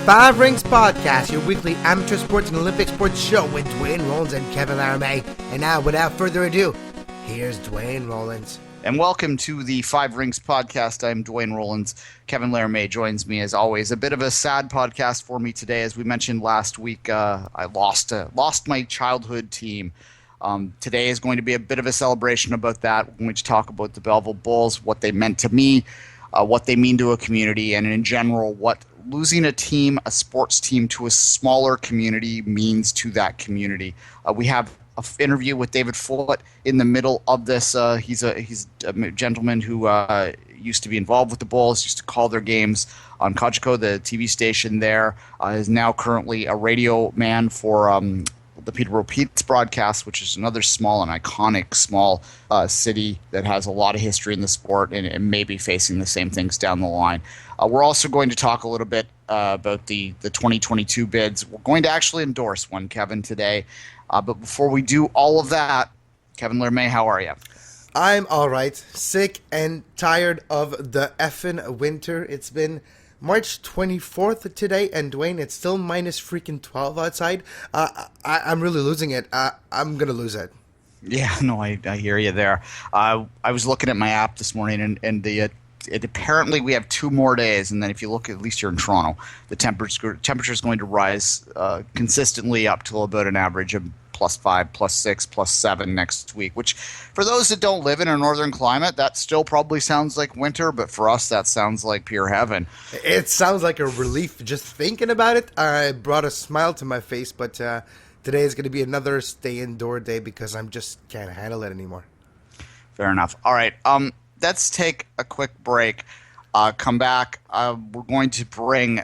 Five Rings Podcast, your weekly amateur sports and Olympic sports show with Duane and Kevin. And now, without further ado, here's Duane Rollins. And welcome to the Five Rings Podcast. I'm Duane Rollins. Kevin Laramie joins me as always. A bit of a sad podcast for me today. As we mentioned last week, I lost my childhood team. Today is going to be a bit of a celebration about that. We're going to talk about the Belleville Bulls, what they meant to me, what they mean to a community, and in general, what losing a team, a sports team, to a smaller community means to that community. We have an interview with David Foote in the middle of this. He's a gentleman who used to be involved with the Bulls, used to call their games on Cogeco, the TV station there. Is now currently a radio man for the Peterborough Petes broadcast, which is another small and iconic small city that has a lot of history in the sport and may be facing the same things down the line. We're also going to talk a little bit about the 2022 bids. We're going to actually endorse one, Kevin, today. But before we do all of that, Kevin Laramie, how are you? I'm all right. Sick and tired of the effing winter. It's been March 24th today, and Duane, it's still minus freaking 12 outside. I'm really losing it. I'm going to lose it. Yeah, no, I hear you there. I was looking at my app this morning, and it apparently we have 2 more days, and then if you look, at least here in Toronto, the temperature is going to rise consistently up to about an average of +5, +6, +7 next week, which for those that don't live in a northern climate, that still probably sounds like winter, but for us that sounds like pure heaven. It sounds like a relief just thinking about it. I brought a smile to my face, but today is going to be another stay indoor day because I just can't handle it anymore. Fair enough. All right, let's take a quick break. Come back. We're going to bring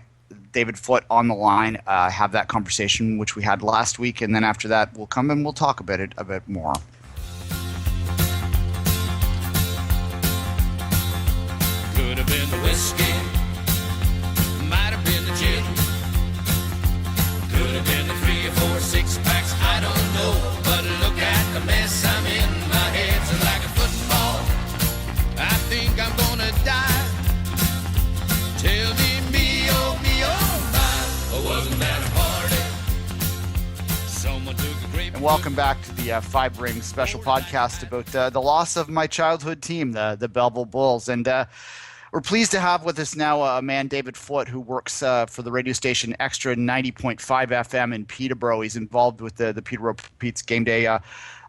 David Foote on the line, have that conversation which we had last week, and then after that we'll come and we'll talk about it a bit more. Could have been the whiskey, might have been the gin, could have been the 3 or 4 6-packs, I don't know, but look at the mess I'm in, my head's like a football, I think I'm gonna die, tell me wasn't that a party? Someone took a grape. And welcome back to the Five Rings special podcast about the loss of my childhood team, the Belleville Bulls. And we're pleased to have with us now a man, David Foote, who works for the radio station Extra 90.5 FM in Peterborough. He's involved with the Peterborough Petes game day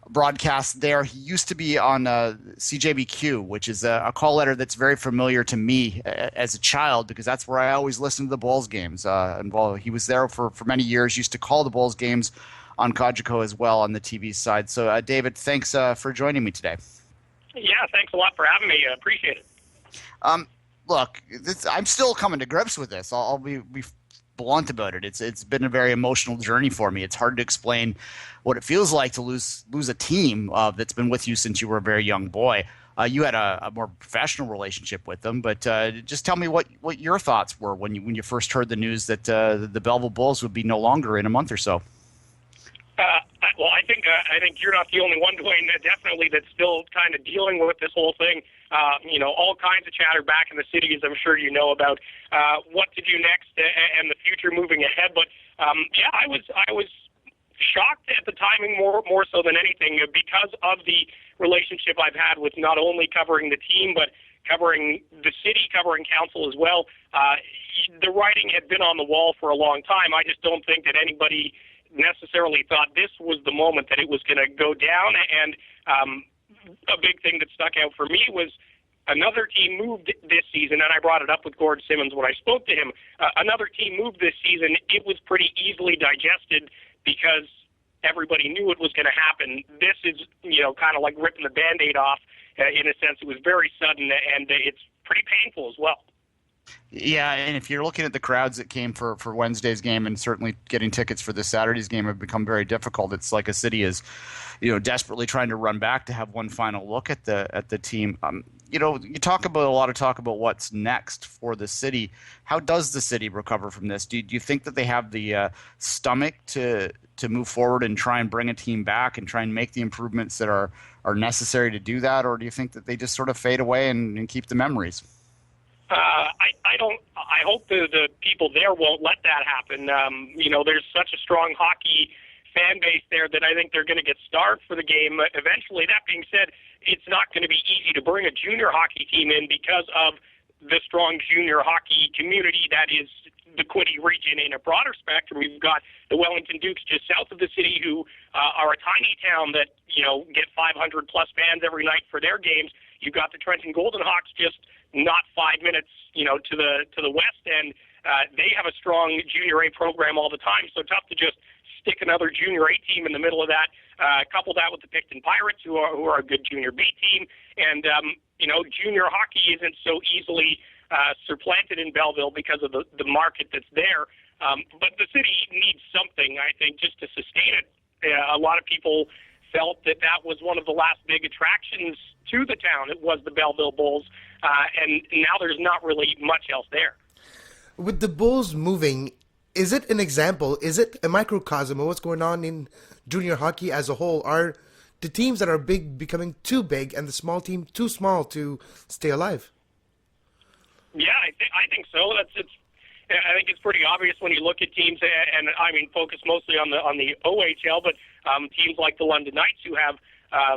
broadcast there. He used to be on CJBQ, which is a call letter that's very familiar to me as a child because that's where I always listened to the Bulls games. And he was there for many years, used to call the Bulls games on Cogeco as well on the TV side. So, David, thanks for joining me today. Yeah, thanks a lot for having me. I appreciate it. Look, I'm still coming to grips with this. I'll be blunt about it. It's been a very emotional journey for me. It's hard to explain what it feels like to lose a team that's been with you since you were a very young boy. You had a more professional relationship with them, but just tell me what your thoughts were when you first heard the news that the Belleville Bulls would be no longer in a month or so. Well, I think you're not the only one, Duane, definitely that's still kind of dealing with this whole thing. All kinds of chatter back in the city, as I'm sure you know, about what to do next and the future moving ahead. But I was shocked at the timing more so than anything because of the relationship I've had with not only covering the team but covering the city, covering council as well. The writing had been on the wall for a long time. I just don't think that anybody necessarily thought this was the moment that it was going to go down. And a big thing that stuck out for me was another team moved this season, and I brought it up with Gord Simmons when I spoke to him. Another team moved this season. It was pretty easily digested because everybody knew it was going to happen. This is, kind of like ripping the Band-Aid off in a sense. It was very sudden, and it's pretty painful as well. Yeah, and if you're looking at the crowds that came for Wednesday's game, and certainly getting tickets for this Saturday's game have become very difficult. It's like a city is, desperately trying to run back to have one final look at the team. You talk about a lot of talk about what's next for the city. How does the city recover from this? Do you think that they have the stomach to move forward and try and bring a team back and try and make the improvements that are necessary to do that, or do you think that they just sort of fade away and keep the memories? I hope the people there won't let that happen. There's such a strong hockey fan base there that I think they're going to get starved for the game eventually. That being said, it's not going to be easy to bring a junior hockey team in because of the strong junior hockey community that is the Quinte region in a broader spectrum. We've got the Wellington Dukes just south of the city who are a tiny town that, get 500 plus fans every night for their games. You've got the Trenton Golden Hawks just not 5 minutes, to the west end. They have a strong junior A program all the time, so tough to just stick another junior A team in the middle of that. Couple that with the Picton Pirates, who are a good junior B team, and junior hockey isn't so easily supplanted in Belleville because of the market that's there. But the city needs something, I think, just to sustain it. A lot of people felt that was one of the last big attractions to the town. It was the Belleville Bulls, and now there's not really much else there. With the Bulls moving, is it an example? Is it a microcosm of what's going on in junior hockey as a whole? Are the teams that are big becoming too big and the small team too small to stay alive? Yeah, I think so. I think it's pretty obvious when you look at teams, and I mean focus mostly on the OHL, but teams like the London Knights who have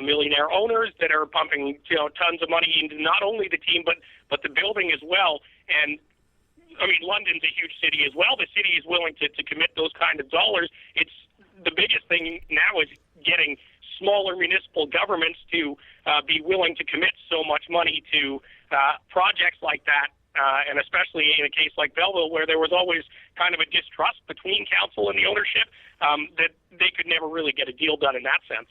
millionaire owners that are pumping tons of money into not only the team but the building as well. And I mean, London's a huge city as well. The city is willing to commit those kind of dollars. It's the biggest thing now is getting smaller municipal governments to be willing to commit so much money to projects like that. And especially in a case like Belleville, where there was always kind of a distrust between council and the ownership, that they could never really get a deal done in that sense.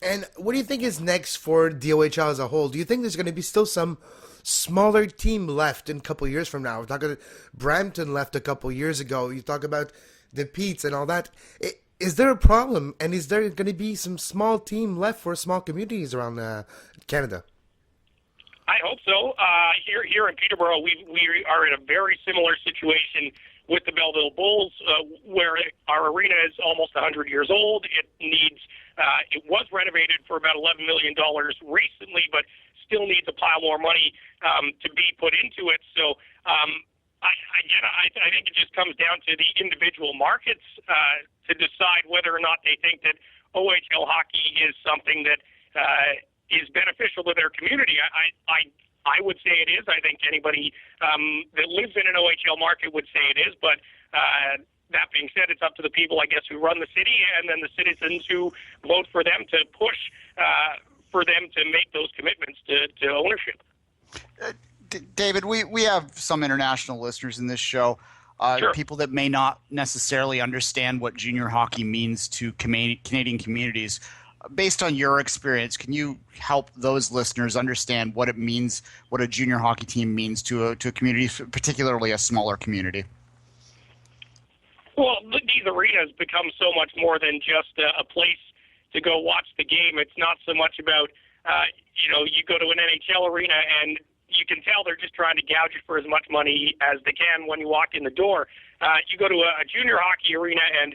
And what do you think is next for the OHL as a whole? Do you think there's going to be still some smaller team left in a couple of years from now? We're talking Brampton left a couple of years ago. You talk about the Petes and all that. Is there a problem? And is there going to be some small team left for small communities around Canada? I hope so. Here in Peterborough, we are in a very similar situation with the Belleville Bulls, where our arena is almost 100 years old. It was renovated for about $11 million recently, but still needs a pile more money to be put into it. So I think it just comes down to the individual markets to decide whether or not they think that OHL hockey is something that is beneficial to their community. I would say it is. I think anybody that lives in an OHL market would say it is. But that being said, it's up to the people, I guess, who run the city and then the citizens who vote for them to push for them to make those commitments to ownership. David, we have some international listeners in this show, Sure. people that may not necessarily understand what junior hockey means to Canadian communities. Based on your experience, can you help those listeners understand what it means, what a junior hockey team means to a community, particularly a smaller community? Well, these arenas become so much more than just a place to go watch the game. It's not so much about, you go to an NHL arena and you can tell they're just trying to gouge you for as much money as they can when you walk in the door. You go to a junior hockey arena and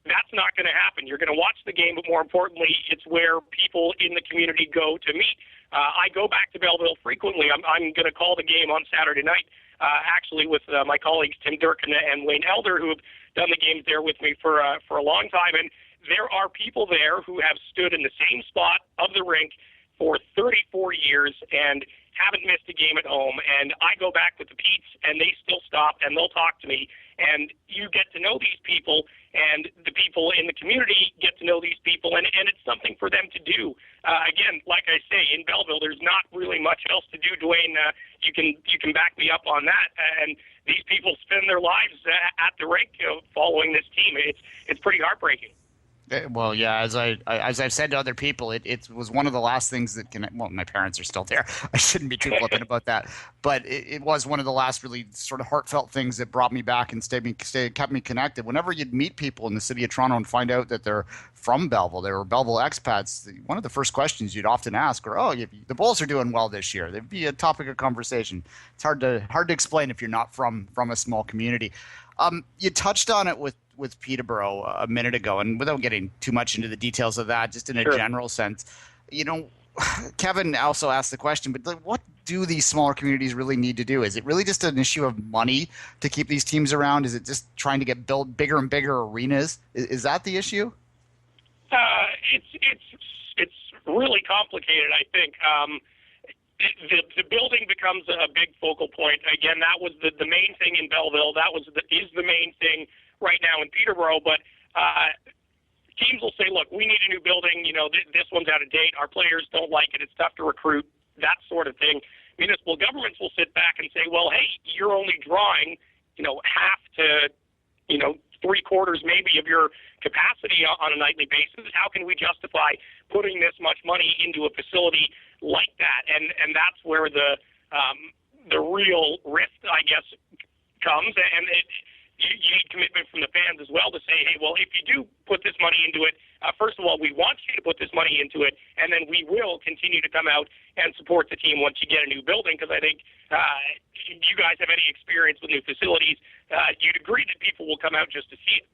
that's not going to happen. You're going to watch the game, but more importantly, it's where people in the community go to meet. I go back to Belleville frequently. I'm going to call the game on Saturday night, actually with my colleagues Tim Durkin and Wayne Elder, who have done the games there with me for a long time. And there are people there who have stood in the same spot of the rink for 34 years and haven't missed a game at home. And I go back with the Petes, and they still stop, and they'll talk to me. And you get to know these people, and the people in the community get to know these people, and it's something for them to do. Again, like I say, in Belleville, there's not really much else to do. Duane, you can back me up on that. And these people spend their lives at the rink following this team. It's pretty heartbreaking. Well, yeah, as I've said to other people, it was one of the last things that my parents are still there. I shouldn't be too flippant about that. But it was one of the last really sort of heartfelt things that brought me back and kept me connected. Whenever you'd meet people in the city of Toronto and find out that they're from Belleville, they were Belleville expats, one of the first questions you'd often ask are, the Bulls are doing well this year. There'd be a topic of conversation. It's hard to explain if you're not from a small community. You touched on it with Peterborough a minute ago, and without getting too much into the details of that, just in a Sure. general sense, Kevin also asked the question, but what do these smaller communities really need to do? Is it really just an issue of money to keep these teams around? Is it just trying to build bigger and bigger arenas? Is that the issue? It's really complicated, I think. The building becomes a big focal point. Again, that was the main thing in Belleville. That is the main thing right now in Peterborough. But teams will say, look, we need a new building. This one's out of date. Our players don't like it. It's tough to recruit, that sort of thing. Municipal governments will sit back and say, well, hey, you're only drawing, half to, three-quarters maybe of your capacity on a nightly basis. How can we justify putting this much money into a facility like that? And that's where the real risk, I guess, comes. And you need commitment from the fans as well to say, hey, well, if you do put this money into it, first of all, we want you to put this money into it, and then we will continue to come out and support the team once you get a new building, because I think you guys have any experience with new facilities, you'd agree that people will come out just to see it.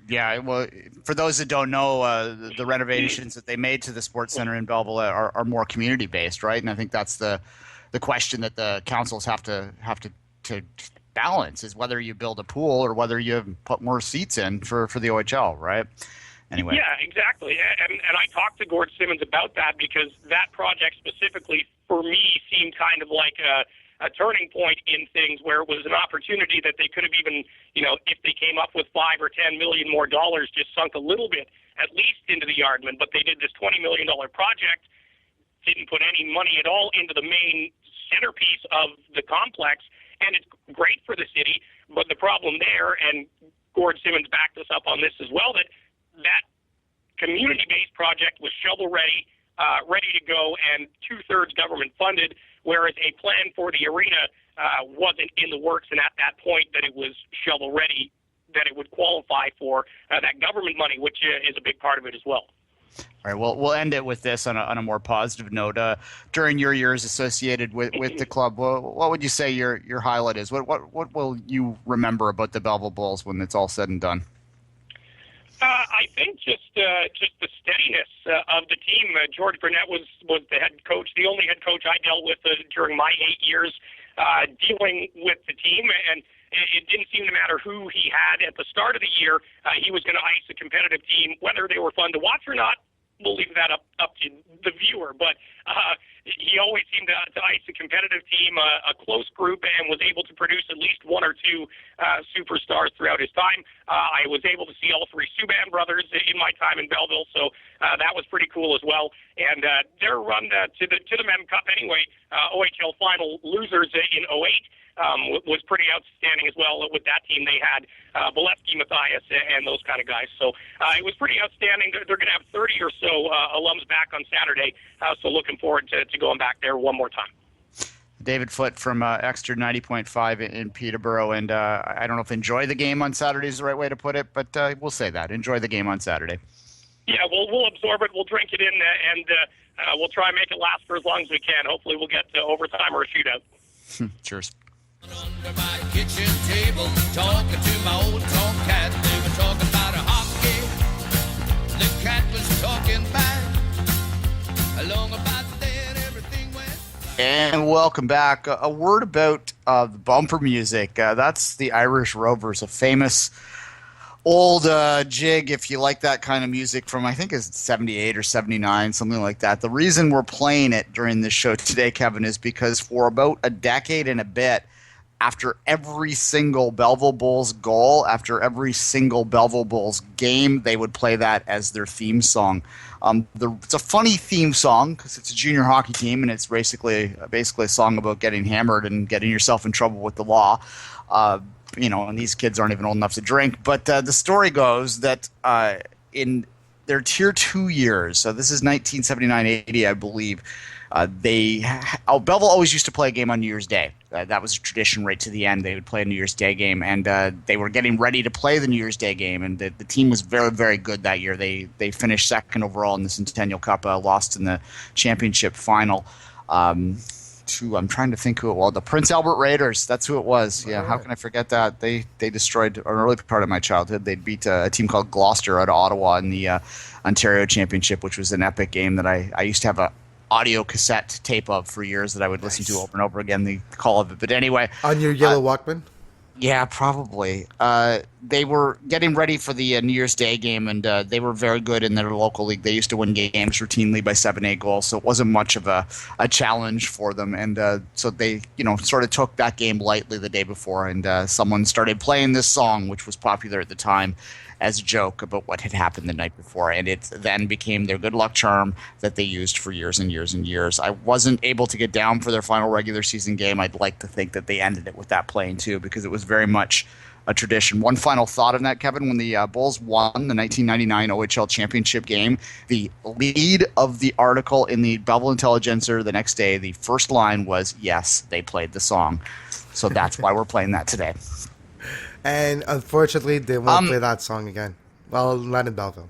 Yeah, well, for those that don't know, the renovations that they made to the Sports Center in Belleville are more community-based, right? And I think that's the question that the councils have to balance, is whether you build a pool or whether you put more seats in for the OHL, right? Anyway. Yeah, exactly. And I talked to Gord Simmons about that, because that project specifically, for me, seemed kind of like a turning point in things, where it was an opportunity that they could have even, if they came up with $5 or $10 million more dollars, just sunk a little bit, at least into the Yardman. But they did this $20 million project, didn't put any money at all into the main centerpiece of the complex, and it's great for the city. But the problem there, and Gord Simmons backed us up on this as well, that community-based project was shovel-ready, ready to go, and two-thirds government funded, whereas a plan for the arena wasn't in the works, and at that point that it was shovel-ready, that it would qualify for that government money, which is a big part of it as well. All right, well, we'll end it with this on a more positive note. During your years associated with the club, what would you say your highlight is? What will you remember about the Belleville Bulls when it's all said and done? I think just the steadiness of the team. George Burnett was the head coach, the only head coach I dealt with during my 8 years dealing with the team, and it didn't seem to matter who he had at the start of the year. He was going to ice a competitive team, whether they were fun to watch or not. We'll leave that up to the viewer, but he always seemed to ice a competitive team, a close group, and was able to produce at least one or two superstars throughout his time. I was able to see all three Subban brothers in my time in Belleville, so that was pretty cool as well. And their run to the Mem Cup anyway, OHL final losers in '08. Was pretty outstanding as well with that team. They had Bolesky, Matthias, and those kind of guys. So it was pretty outstanding. They're going to have 30 or so alums back on Saturday, so looking forward to going back there one more time. David Foote from Exeter 90.5 in Peterborough, and I don't know if enjoy the game on Saturday is the right way to put it, but we'll say that. Enjoy the game on Saturday. Yeah, we'll absorb it. We'll drink it in, and we'll try and make it last for as long as we can. Hopefully we'll get to overtime or a shootout. Cheers. Under my kitchen table, talking to my old tomcat. They were talking about a hockey. The cat was talking back. Along about then, everything went. And welcome back. A word about the bumper music. That's the Irish Rovers, a famous old jig, if you like that kind of music, from I think it's 78 or 79, something like that. The reason we're playing it during this show today, Kevin, is because for about a decade and a bit, after every single Belleville Bulls goal, after every single Belleville Bulls game, they would play that as their theme song. It's a funny theme song because it's a junior hockey team, and it's basically a song about getting hammered and getting yourself in trouble with the law. And these kids aren't even old enough to drink. But the story goes that in their Tier 2 years, so this is 1979-80, I believe, Belleville always used to play a game on New Year's Day. That was a tradition right to the end. They would play a New Year's Day game, and they were getting ready to play the New Year's Day game, and the team was very, very good that year. They finished second overall in the Centennial Cup, lost in the championship final. I'm trying to think who it was. The Prince Albert Raiders. That's who it was. Yeah, All how right. can I forget that? They destroyed an early part of my childhood. They beat a team called Gloucester out of Ottawa in the Ontario Championship, which was an epic game that I used to have a audio cassette tape of for years that I would listen to over and over again, the call of it. But anyway, On your yellow Walkman? yeah, probably. They were getting ready for the New Year's Day game, and they were very good in their local league. They used to win games routinely by 7-8 goals, so it wasn't much of a challenge for them. And so they, sort of took that game lightly the day before, and someone started playing this song, which was popular at the time, as a joke about what had happened the night before. And it then became their good luck charm that they used for years and years and years. I wasn't able to get down for their final regular season game. I'd like to think that they ended it with that playing too, because it was very much a tradition. One final thought on that, Kevin: when the Bulls won the 1999 OHL championship game, the lead of the article in the Belleville Intelligencer the next day, the first line was, "Yes, they played the song." So that's why we're playing that today. And unfortunately, they won't play that song again. Well, not in Belleville.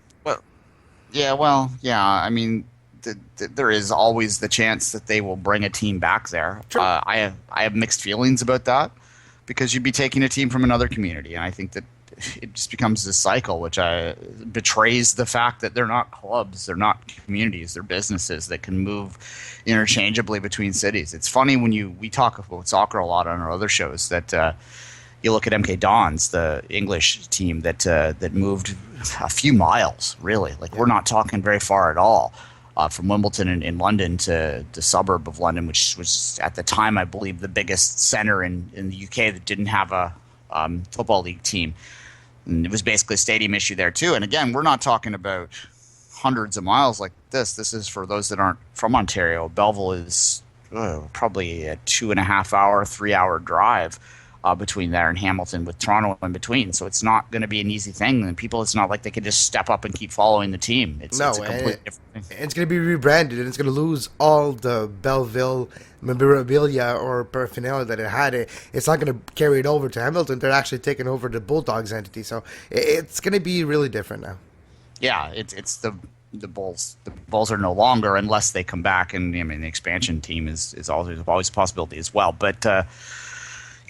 Yeah. I mean, there is always the chance that they will bring a team back there. True. I have mixed feelings about that, because you'd be taking a team from another community, and I think that it just becomes this cycle, which betrays the fact that they're not clubs, they're not communities, they're businesses that can move interchangeably between cities. It's funny when we talk about soccer a lot on our other shows that. You look at MK Dons, the English team that moved a few miles, really. Like, we're not talking very far at all, from Wimbledon in London to the suburb of London, which was at the time, I believe, the biggest center in the UK that didn't have a football league team. And it was basically a stadium issue there too. And again, we're not talking about hundreds of miles like this. This is for those that aren't from Ontario. Belleville is probably a 2.5 hour, 3 hour drive. Between there and Hamilton, with Toronto in between. So it's not going to be an easy thing. And people, it's not like they can just step up and keep following the team. It's a completely different thing. It's going to be rebranded, and it's going to lose all the Belleville memorabilia or paraphernalia that it had. It's not going to carry it over to Hamilton. They're actually taking over the Bulldogs entity. So it's going to be really different now. Yeah, it's the Bulls. The Bulls are no longer, unless they come back. And I mean, the expansion team is always a possibility as well. But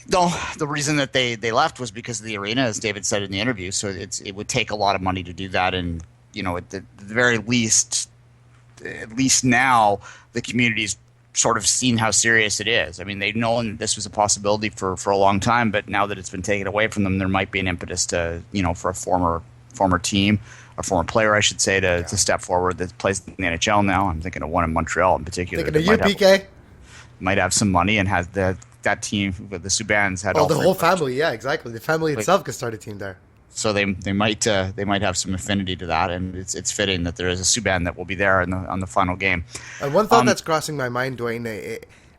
no, the reason that they left was because of the arena, as David said in the interview. So it would take a lot of money to do that, and at the very least, at least now, the community's sort of seen how serious it is. I mean, they've known that this was a possibility for a long time, but now that it's been taken away from them, there might be an impetus to for a former team, a former player, I should say, to step forward that plays in the NHL now. I'm thinking of one in Montreal in particular. Thinking of you, PK? Might have some money and has that team with the Subans had all the three whole players. family, yeah, exactly. The family itself could start a team there. So they might have some affinity to that, and it's fitting that there is a Suban that will be there on the final game. One thought that's crossing my mind, Duane,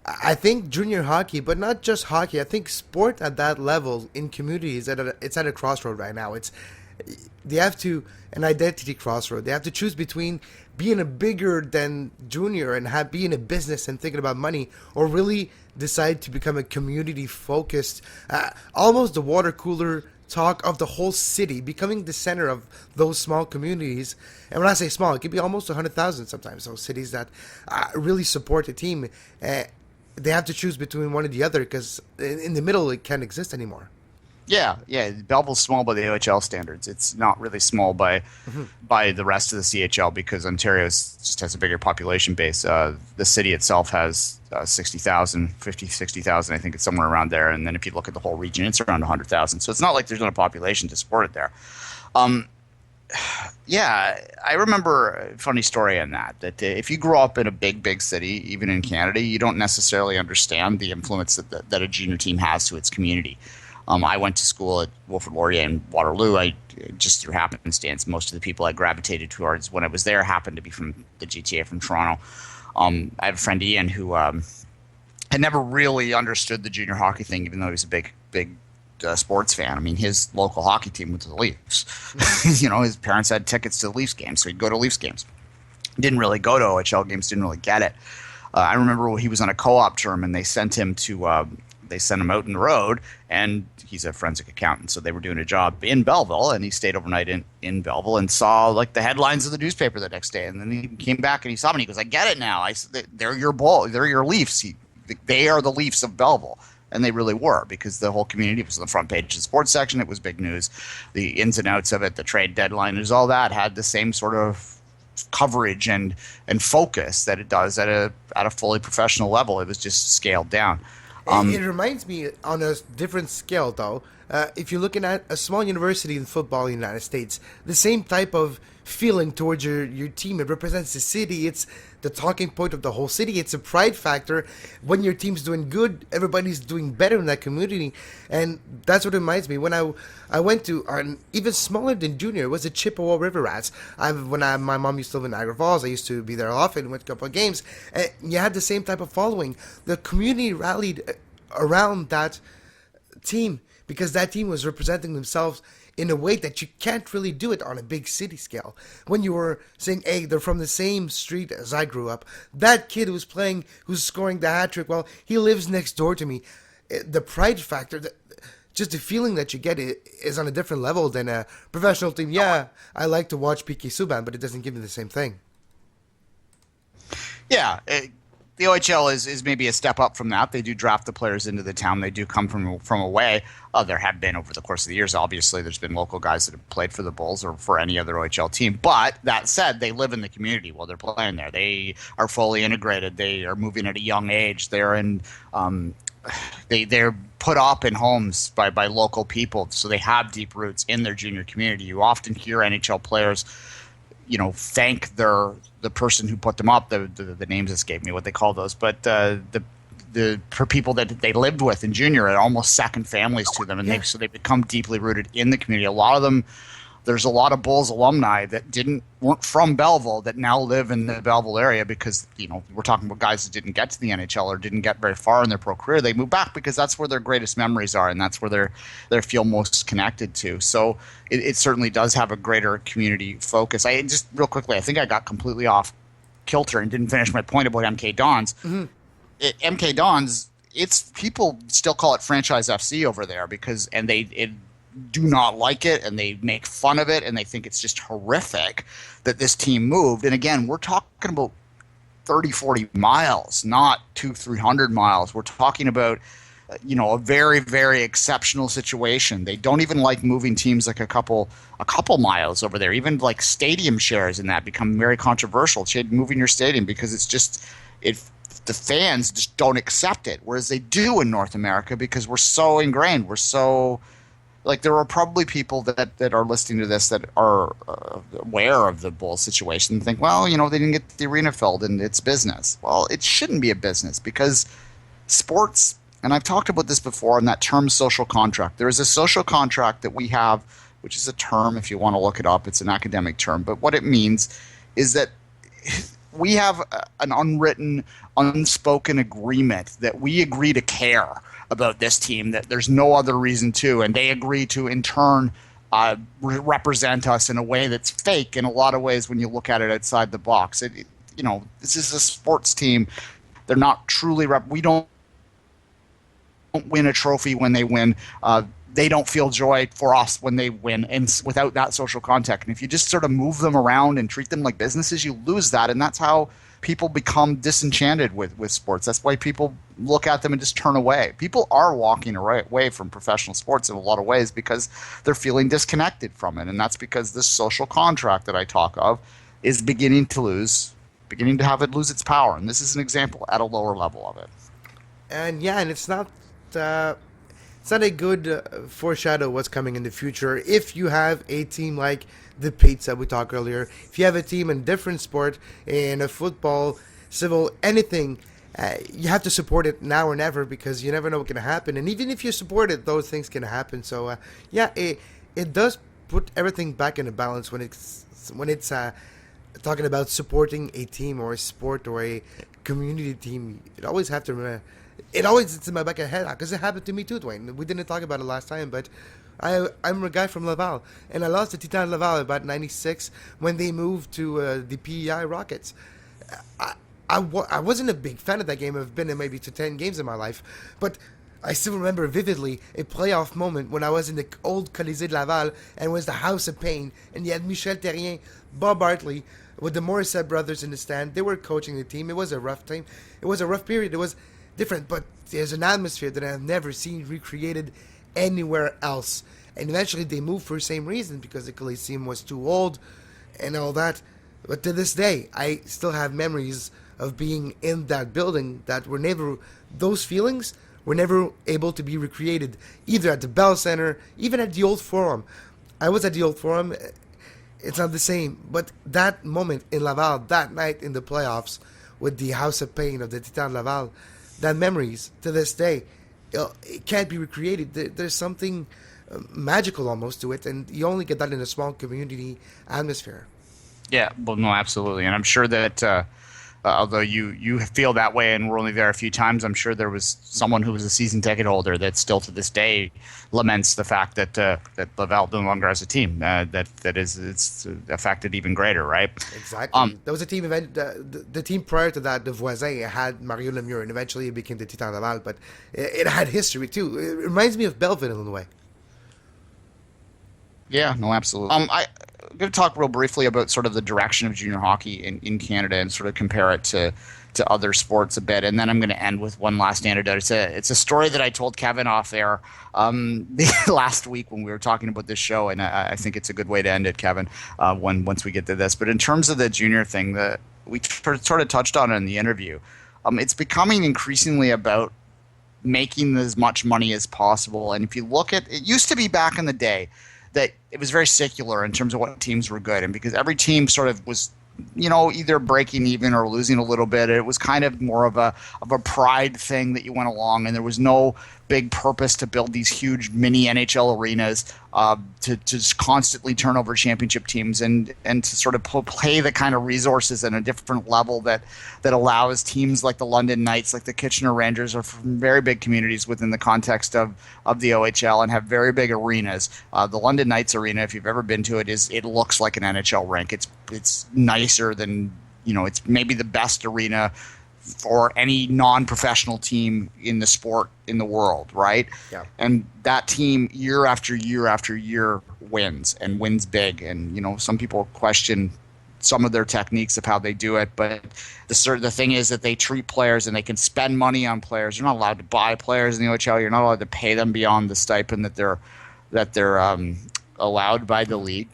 I think junior hockey, but not just hockey. I think sport at that level in communities it's at a crossroad right now. They have to an identity crossroad. They have to choose between being a bigger than junior and being a business and thinking about money, or really decide to become a community focused, almost the water cooler talk of the whole city, becoming the center of those small communities. And when I say small, it could be almost 100,000 sometimes. Those cities that really support the team, they have to choose between one or the other, because in the middle it can't exist anymore. Yeah. Belleville's small by the OHL standards. It's not really small by the rest of the CHL, because Ontario just has a bigger population base. The city itself has 60,000, 60,000. I think it's somewhere around there. And then if you look at the whole region, it's around 100,000. So it's not like there's not a population to support it there. I remember a funny story on that if you grow up in a big city, even in Canada, you don't necessarily understand the influence that a junior team has to its community. I went to school at Wilfrid Laurier in Waterloo. I just through happenstance, most of the people I gravitated towards when I was there happened to be from the GTA, from Toronto. I have a friend, Ian, who had never really understood the junior hockey thing, even though he was a big sports fan. I mean, his local hockey team was the Leafs. His parents had tickets to the Leafs games, so he'd go to Leafs games. Didn't really go to OHL games, didn't really get it. I remember when he was on a co-op term, and they sent him to they sent him out in the road, and he's a forensic accountant, so they were doing a job in Belleville, and he stayed overnight in Belleville and saw like the headlines of the newspaper the next day. And then he came back and he saw me and he goes, "I get it now. They're your Leafs." He they are the Leafs of Belleville. And they really were, because the whole community was on the front page of the sports section. It was big news. The ins and outs of it, the trade deadline, is all that had the same sort of coverage and focus that it does at a fully professional level. It was just scaled down. It reminds me on a different scale, though. If you're looking at a small university in football in the United States, the same type of feeling towards your team. It represents the city. It's the talking point of the whole city. It's a pride factor. When your team's doing good, everybody's doing better in that community. And that's what reminds me. When I went to, even smaller than junior, it was the Chippewa River Rats. My mom used to live in Niagara Falls. I used to be there often, went to a couple of games. And you had the same type of following. The community rallied around that team because that team was representing themselves in a way that you can't really do it on a big city scale. When you were saying, hey, they're from the same street as I grew up. That kid who's scoring the hat trick, well, he lives next door to me. The pride factor, just the feeling that you get is on a different level than a professional team. Yeah, I like to watch PK Subban, but it doesn't give me the same thing. Yeah, the OHL is maybe a step up from that. They do draft the players into the town. They do come from away. There have been over the course of the years. Obviously, there's been local guys that have played for the Bulls or for any other OHL team. But that said, they live in the community while they're playing there. They are fully integrated. They are moving at a young age. They're in. They're put up in homes by local people, so they have deep roots in their junior community. You often hear NHL players, thank the person who put them up. The names escape me what they call those, but for people that they lived with in junior, are almost second families to them, and they become deeply rooted in the community. A lot of them, there's a lot of Bulls alumni that weren't from Belleville that now live in the Belleville area because we're talking about guys that didn't get to the NHL or didn't get very far in their pro career. They move back because that's where their greatest memories are, and that's where they feel most connected to. So it certainly does have a greater community focus. I just real quickly, I think I got completely off kilter and didn't finish my point about MK Dons. Mm-hmm. MK Dons, it's people still call it franchise FC over there because they do not like it, and they make fun of it, and they think it's just horrific that this team moved. And again, we're talking about 30, 40 miles, not 200-300 miles. We're talking about a very, very exceptional situation. They don't even like moving teams like a couple miles over there. Even like stadium shares in that become very controversial. Moving your stadium because it's just the fans just don't accept it, whereas they do in North America because we're so ingrained. We're so there are probably people that are listening to this that are aware of the Bulls situation and think, well, they didn't get the arena filled and it's business. Well, it shouldn't be a business because sports, and I've talked about this before, in that term social contract. There is a social contract that we have, which is a term, if you want to look it up, it's an academic term. But what it means is that we have an unwritten, unspoken agreement that we agree to care about this team, that there's no other reason to, and they agree to in turn represent us in a way that's fake in a lot of ways when you look at it outside the box. This is a sports team. They're not truly we don't win a trophy when they win. They don't feel joy for us when they win, and without that social contact. And if you just sort of move them around and treat them like businesses, you lose that, and that's how people become disenchanted with sports. That's why people look at them and just turn away. People are walking away from professional sports in a lot of ways because they're feeling disconnected from it, and that's because this social contract that I talk of is beginning to lose its power. And this is an example at a lower level of it. And it's not a good foreshadow what's coming in the future. If you have a team like the Petes that we talked earlier, if you have a team in different sport, in a football, civil, anything, you have to support it now or never because you never know what's going to happen. And even if you support it, those things can happen. So it does put everything back in a balance when it's talking about supporting a team or a sport or a community team. You always have to remember. It's in my back of the head because it happened to me too, Duane. We didn't talk about it last time, but I'm a guy from Laval, and I lost to Titan Laval about '96 when they moved to the PEI Rockets. I wasn't a big fan of that game. I've been in maybe to 10 games in my life, but I still remember vividly a playoff moment when I was in the old Colisée de Laval and it was the House of Pain, and you had Michel Terrien, Bob Hartley, with the Morissette brothers in the stand. They were coaching the team. It was a rough team. It was a rough period. different, but there's an atmosphere that I've never seen recreated anywhere else. And eventually they moved for the same reason, because the Coliseum was too old and all that. But to this day, I still have memories of being in that building that were never, those feelings were never able to be recreated, either at the Bell Center, even at the Old Forum. I was at the Old Forum, it's not the same, but that moment in Laval, that night in the playoffs, with the House of Pain of the Titans de Laval, that memories, to this day, it can't be recreated. There's something magical almost to it, and you only get that in a small community atmosphere. Yeah, well, no, absolutely. And I'm sure that although you feel that way and were only there a few times, I'm sure there was someone who was a season ticket holder that still to this day laments the fact that Laval no longer has a team. It's affected even greater, right? Exactly. There was a team event. The team prior to that, the Voisin, had Mario Lemieux, and eventually it became the Titans Laval. But it had history too. It reminds me of Belleville in a way. Yeah, no, absolutely. I'm going to talk real briefly about sort of the direction of junior hockey in Canada and sort of compare it to other sports a bit, and then I'm going to end with one last anecdote. It's a story that I told Kevin off air last week when we were talking about this show, and I think it's a good way to end it, Kevin, once we get to this. But in terms of the junior thing, we sort of touched on it in the interview. It's becoming increasingly about making as much money as possible, and if you look at it, used to be back in the day that it was very secular in terms of what teams were good, and because every team sort of was, either breaking even or losing a little bit, it was kind of more of a pride thing that you went along, and there was no big purpose to build these huge mini NHL arenas to just constantly turn over championship teams and to sort of play the kind of resources at a different level that allows teams like the London Knights, like the Kitchener Rangers, are from very big communities within the context of the OHL and have very big arenas. The London Knights arena, if you've ever been to it, it looks like an NHL rink. It's nicer than, it's maybe the best arena for any non-professional team in the sport in the world, right? Yeah. And that team year after year after year wins big. And, some people question some of their techniques of how they do it, but the thing is that they treat players and they can spend money on players. You're not allowed to buy players in the OHL. You're not allowed to pay them beyond the stipend that they're allowed by the league.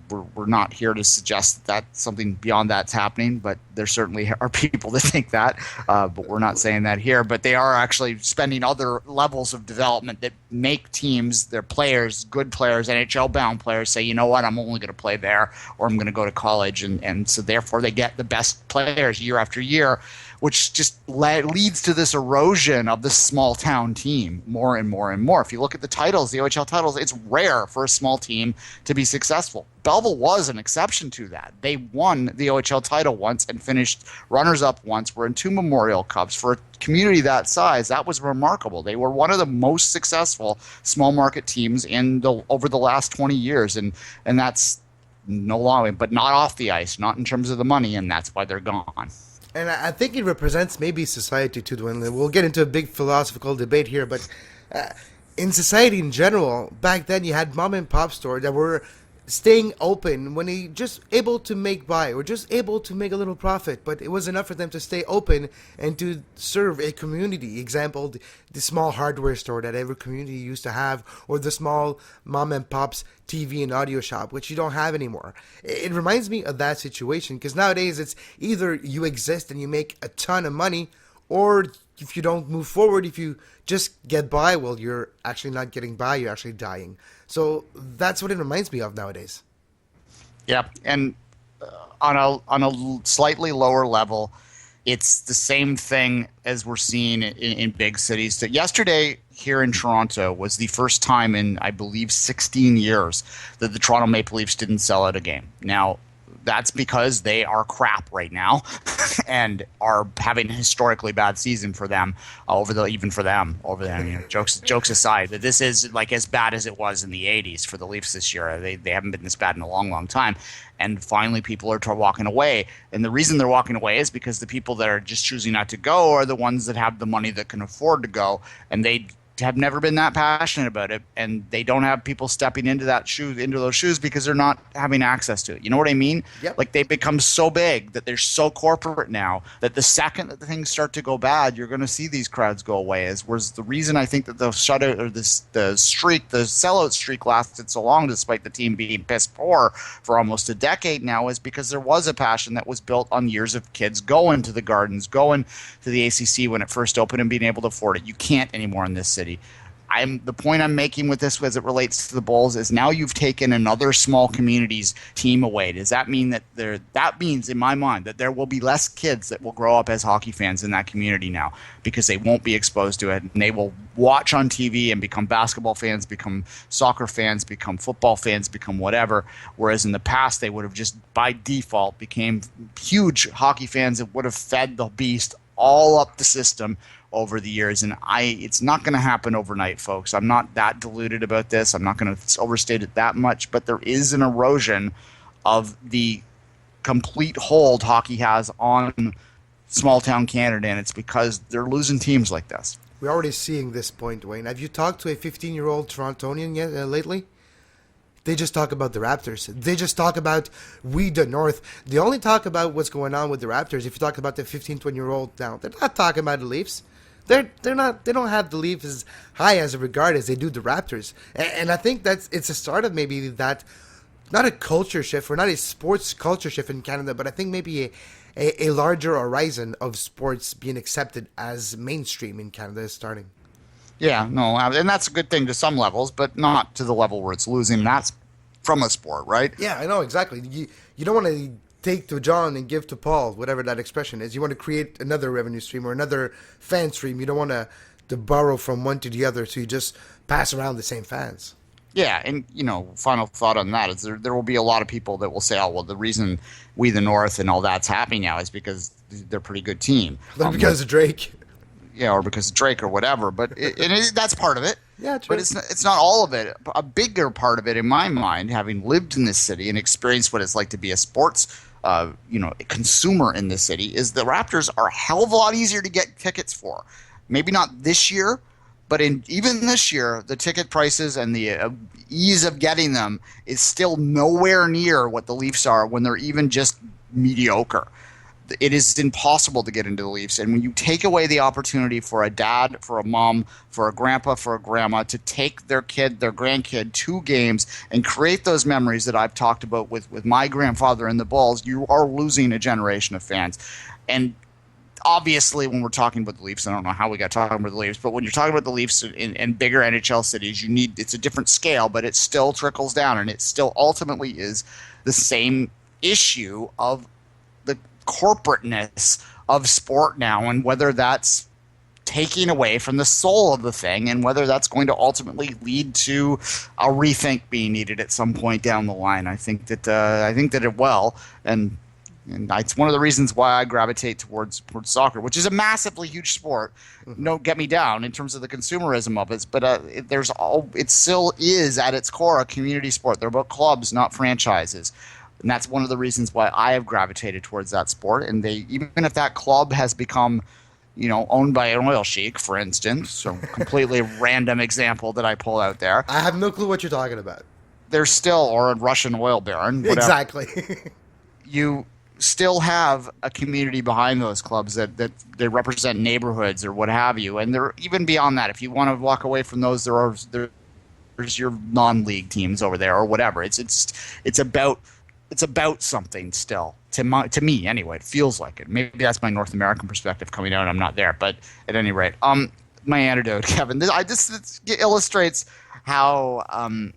We're not here to suggest that something beyond that's happening, but there certainly are people that think that, but we're not saying that here. But they are actually spending other levels of development that make teams, their players, good players, NHL-bound players, say, you know what, I'm only going to play there, or I'm going to go to college, and so therefore they get the best players year after year, which just leads to this erosion of the small town team more and more and more. If you look at the titles, the OHL titles, it's rare for a small team to be successful. Belleville was an exception to that. They won the OHL title once and finished runners-up once, were in 2 Memorial Cups. For a community that size, that was remarkable. They were one of the most successful small market teams over the last 20 years, and that's no longer, but not off the ice, not in terms of the money, and that's why they're gone. And I think it represents maybe society too, Duane. We'll get into a big philosophical debate here, but in society in general, back then you had mom and pop stores that were staying open when they just able to make by or just able to make a little profit, but it was enough for them to stay open and to serve a community. Example, the small hardware store that every community used to have, or the small mom and pop's TV and audio shop, which you don't have anymore. It reminds me of that situation, because nowadays it's either you exist and you make a ton of money, or if you don't move forward, if you just get by, well, you're actually not getting by, you're actually dying. So that's what it reminds me of nowadays. Yeah, and on a slightly lower level, it's the same thing as we're seeing in big cities. That yesterday here in Toronto was the first time in, I believe, 16 years that the Toronto Maple Leafs didn't sell out a game. Now, that's because they are crap right now and are having a historically bad season for them over them. Jokes aside, that this is like as bad as it was in the 80s for the Leafs this year. They haven't been this bad in a long, long time. And finally people are walking away. And the reason they're walking away is because the people that are just choosing not to go are the ones that have the money that can afford to go. And they have never been that passionate about it, and they don't have people stepping into those shoes because they're not having access to it. You know what I mean? Yep. Like, they become so big that they're so corporate now that the second that the things start to go bad, you're going to see these crowds go away. Whereas the reason I think that the shutout or the sellout streak lasted so long, despite the team being piss poor for almost a decade now, is because there was a passion that was built on years of kids going to the Gardens, going to the ACC when it first opened, and being able to afford it. You can't anymore in this city. The point I'm making with this as it relates to the Bulls is now you've taken another small community's team away. Does that mean that means in my mind that there will be less kids that will grow up as hockey fans in that community now, because they won't be exposed to it, and they will watch on TV and become basketball fans, become soccer fans, become football fans, become whatever, whereas in the past they would have just by default became huge hockey fans that would have fed the beast all up the system over the years. And it's not going to happen overnight, folks. I'm not that deluded about this. I'm not going to overstate it that much, but there is an erosion of the complete hold hockey has on small town Canada, and it's because they're losing teams like this. We're already seeing this point, Duane. Have you talked to a 15-year-old Torontonian yet lately? They just talk about the Raptors. They just talk about we the North. They only talk about what's going on with the Raptors. If you talk about the 15, 20-year-old now, they're not talking about the Leafs. They're not. They don't have the Leafs as high as a regard as they do the Raptors. And I think it's a start of maybe that, not a culture shift or not a sports culture shift in Canada, but I think maybe a larger horizon of sports being accepted as mainstream in Canada is starting. Yeah, no, and that's a good thing to some levels, but not to the level where it's losing. That's from a sport, right? Yeah, I know, exactly. You don't want to take to John and give to Paul, whatever that expression is. You want to create another revenue stream or another fan stream. You don't want to borrow from one to the other, so you just pass around the same fans. Yeah, and, final thought on that is there will be a lot of people that will say, oh, well, the reason we the North and all that's happening now is because they're a pretty good team. Because of Drake. Yeah, or because of Drake or whatever, but that's part of it. Yeah, true. But it's not all of it. A bigger part of it, in my mind, having lived in this city and experienced what it's like to be a sports consumer in this city, is the Raptors are a hell of a lot easier to get tickets for. Maybe not this year, but even this year, the ticket prices and the ease of getting them is still nowhere near what the Leafs are when they're even just mediocre. It is impossible to get into the Leafs. And when you take away the opportunity for a dad, for a mom, for a grandpa, for a grandma to take their kid, their grandkid to games and create those memories that I've talked about with my grandfather and the Bulls, you are losing a generation of fans. And obviously, when we're talking about the Leafs, I don't know how we got talking about the Leafs, but when you're talking about the Leafs in bigger NHL cities, it's a different scale, but it still trickles down, and it still ultimately is the same issue of the corporateness of sport now, and whether that's taking away from the soul of the thing, and whether that's going to ultimately lead to a rethink being needed at some point down the line. I think that it will, and it's one of the reasons why I gravitate towards soccer, which is a massively huge sport. Don't get me down in terms of the consumerism of it, but it still is at its core a community sport. They're about clubs, not franchises. And that's one of the reasons why I have gravitated towards that sport. And even if that club has become, owned by an oil sheik, for instance, so completely random example that I pull out there. I have no clue what you're talking about. There's still, or a Russian oil baron. Whatever. Exactly. You still have a community behind those clubs that they represent neighborhoods or what have you. And they're even beyond that. If you want to walk away from those, there's your non-league teams over there or whatever. It's about something still. To me, anyway, it feels like it. Maybe that's my North American perspective coming out. I'm not there, but at any rate, my antidote, Kevin. This illustrates how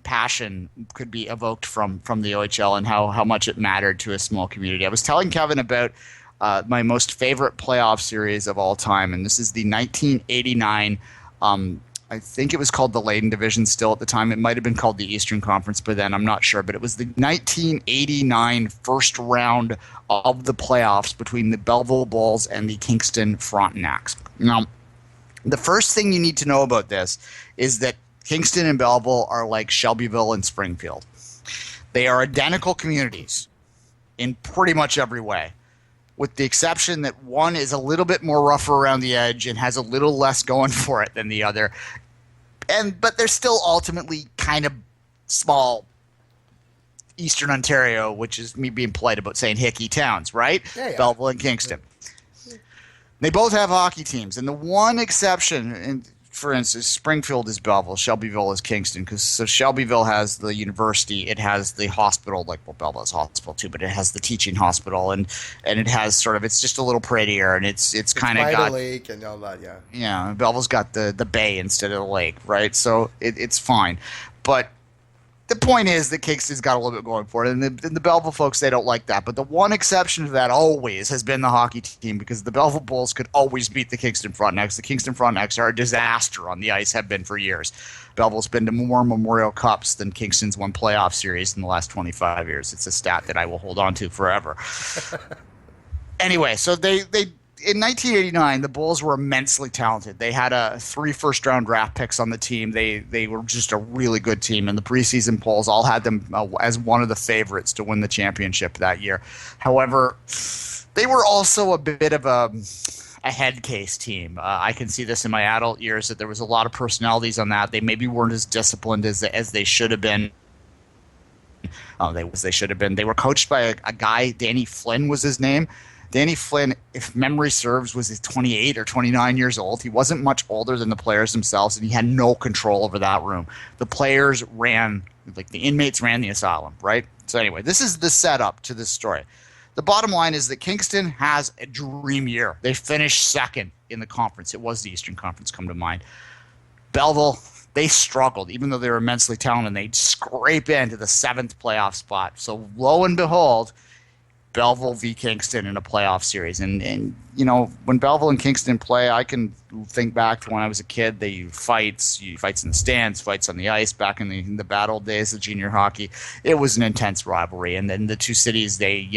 passion could be evoked from the OHL and how much it mattered to a small community. I was telling Kevin about my most favorite playoff series of all time, and this is the 1989. I think it was called the Leyden Division still at the time. It might have been called the Eastern Conference by then. I'm not sure. But it was the 1989 first round of the playoffs between the Belleville Bulls and the Kingston Frontenacs. Now, the first thing you need to know about this is that Kingston and Belleville are like Shelbyville and Springfield. They are identical communities in pretty much every way, with the exception that one is a little bit more rougher around the edge and has a little less going for it than the other. but they're still ultimately kind of small Eastern Ontario, which is me being polite about saying hickey towns, right? Yeah. Belleville and Kingston. They both have hockey teams, and the one exception, and for instance, Springfield is Belleville, Shelbyville is Kingston, because so Shelbyville has the university, it has the hospital, like Belleville has hospital too, but it has the teaching hospital, and it has sort of, it's just a little prettier, and it's kind of got the lake and all that, yeah. Yeah, Belleville's got the bay instead of the lake, right? So it's fine, but the point is that Kingston's got a little bit going for it, and the Belleville folks, they don't like that. But the one exception to that always has been the hockey team, because the Belleville Bulls could always beat the Kingston Frontenacs. The Kingston Frontenacs are a disaster on the ice, have been for years. Belleville's been to more Memorial Cups than Kingston's won playoff series in the last 25 years. It's a stat that I will hold on to forever. Anyway, so they in 1989, the Bulls were immensely talented. They had 3 first-round draft picks on the team. They were just a really good team, and the preseason polls all had them as one of the favorites to win the championship that year. However, they were also a bit of a head case team. I can see this in my adult years, that there was a lot of personalities on that. They maybe weren't as disciplined as they should have been. They should have been. They were coached by a guy, Danny Flynn was his name. Danny Flynn, if memory serves, was 28 or 29 years old. He wasn't much older than the players themselves, and he had no control over that room. The players ran, like the inmates ran the asylum, right? So anyway, this is the setup to this story. The bottom line is that Kingston has a dream year. They finished second in the conference. It was the Eastern Conference, come to mind. Belleville, they struggled, even though they were immensely talented. They'd scrape into the 7th playoff spot. So lo and behold, Belleville v. Kingston in a playoff series. And you know, when Belleville and Kingston play, I can think back to when I was a kid. They fights in the stands, fights on the ice back in the bad old days of junior hockey. It was an intense rivalry. And then the two cities, they,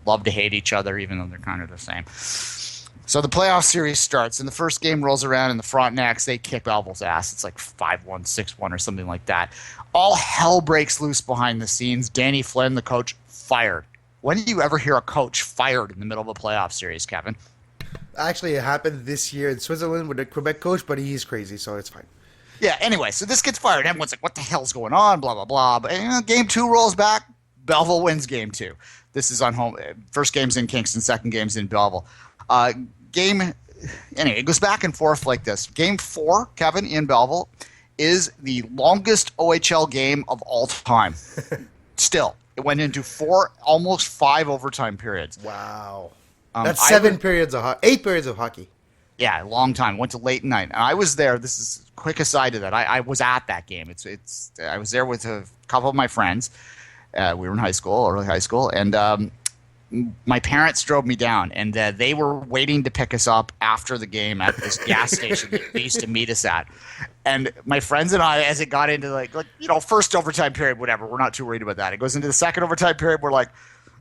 love to hate each other, even though they're kind of the same. So the playoff series starts, and the first game rolls around, and the Frontenacs, they kick Belleville's ass. It's like 5-1, 6-1 or something like that. All hell breaks loose behind the scenes. Danny Flynn, the coach, fired. When do you ever hear a coach fired in the middle of a playoff series, Kevin? Actually, it happened this year in Switzerland with the Quebec coach, but he's crazy, so it's fine. Yeah, anyway, so this gets fired. Everyone's like, what the hell's going on? Blah, blah, blah. But game 2 rolls back. Belleville wins game 2. This is on home. First game's in Kingston, second game's in Belleville. Anyway, it goes back and forth like this. Game 4, Kevin, in Belleville, is the longest OHL game of all time. Still. It went into 4, almost 5 overtime periods. Wow. That's 8 periods of hockey. Yeah, a long time. Went to late night. And I was there. This is a quick aside to that. I was at that game. I was there with a couple of my friends. We were in early high school, and my parents drove me down, and they were waiting to pick us up after the game at this gas station that they used to meet us at. And my friends and I, as it got into like first overtime period, whatever, we're not too worried about that. It goes into the second overtime period, we're like,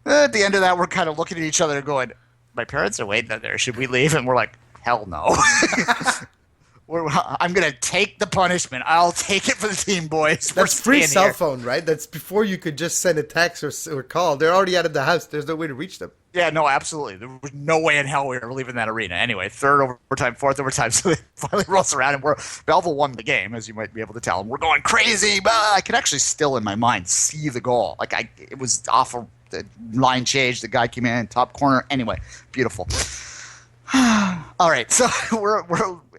at the end of that, we're kind of looking at each other and going, my parents are waiting out there. Should we leave? And we're like, hell no. I'm going to take the punishment. I'll take it for the team, boys. That's free cell phone, right? That's before you could just send a text or call. They're already out of the house. There's no way to reach them. Yeah, no, absolutely. There was no way in hell we were leaving that arena. Anyway, third overtime, fourth overtime, so it finally rolls around, and Belleville won the game, as you might be able to tell. And we're going crazy, but I can actually still, in my mind, see the goal. It was off of the line change. The guy came in, top corner. Anyway, beautiful. All right, so we're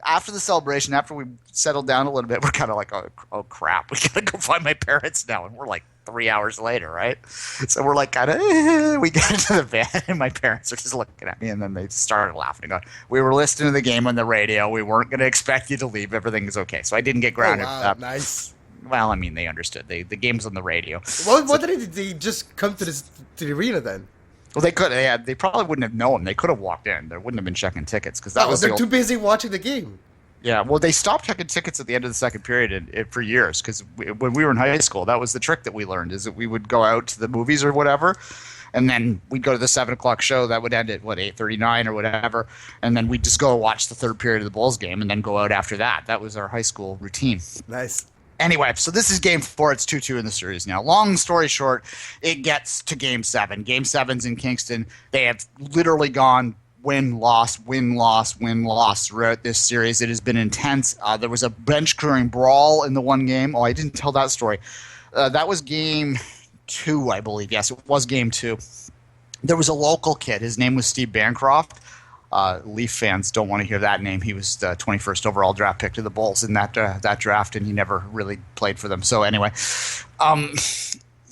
after the celebration, after we settled down a little bit, we're kind of like, oh crap, we gotta go find my parents now, and we're like 3 hours later, right? So we're like we get into the van, and my parents are just looking at me, and then they started laughing. Going, we were listening to the game on the radio. We weren't going to expect you to leave. Everything is okay. So I didn't get grounded. Oh, wow, nice. Well, I mean, they understood. The game's on the radio. What did they just come to the arena then? Well, they could. They probably wouldn't have known. They could have walked in. They wouldn't have been checking tickets because they're too busy watching the game. Yeah, well, they stopped checking tickets at the end of the second period for years because when we were in high school, that was the trick that we learned, is that we would go out to the movies or whatever, and then we'd go to the 7 o'clock show that would end at 8:39 or whatever, and then we'd just go watch the third period of the Bulls game and then go out after that. That was our high school routine. Nice. Anyway, so this is game 4. It's 2-2 in the series now. Long story short, it gets to game 7. Game 7's in Kingston. They have literally gone win, loss, win, loss, win, loss throughout this series. It has been intense. There was a bench-clearing brawl in the one game. Oh, I didn't tell that story. That was game 2, I believe. Yes, it was game 2. There was a local kid. His name was Steve Bancroft. Leaf fans don't want to hear that name. He was the 21st overall draft pick to the Bulls in that draft, and he never really played for them. So anyway,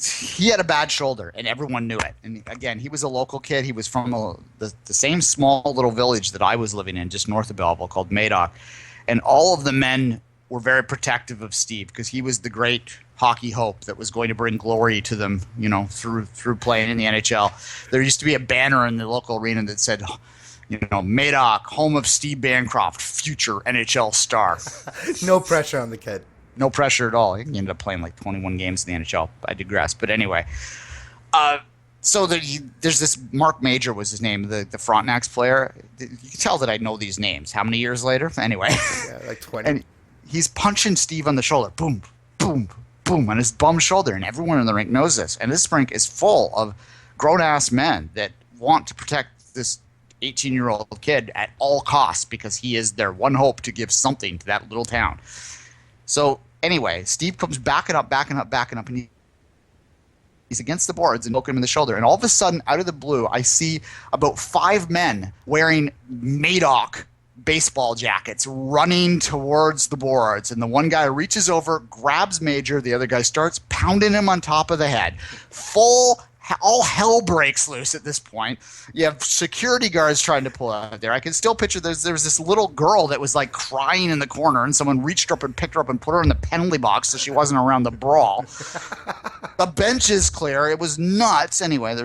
he had a bad shoulder, and everyone knew it. And again, he was a local kid. He was from the same small little village that I was living in, just north of Belleville, called Madoc. And all of the men were very protective of Steve because he was the great hockey hope that was going to bring glory to them, through playing in the NHL. There used to be a banner in the local arena that said, Madoc, home of Steve Bancroft, future NHL star. No pressure on the kid. No pressure at all. He ended up playing like 21 games in the NHL. I digress. But anyway, so there's this Mark Major was his name, the Frontenacs player. You can tell that I know these names. How many years later? Anyway. Yeah, like 20. And he's punching Steve on the shoulder. Boom, boom, boom, on his bum shoulder. And everyone in the rink knows this. And this rink is full of grown-ass men that want to protect this 18-year-old kid at all costs because he is their one hope to give something to that little town. So anyway, Steve comes backing up, and he's against the boards and poking him in the shoulder. And all of a sudden, out of the blue, I see about 5 men wearing Madoc baseball jackets running towards the boards. And the one guy reaches over, grabs Major. The other guy starts pounding him on top of the head. All hell breaks loose at this point. You have security guards trying to pull out there. I can still picture there was this little girl that was like crying in the corner, and someone reached up and picked her up and put her in the penalty box so she wasn't around the brawl. The bench is clear. It was nuts. Anyway,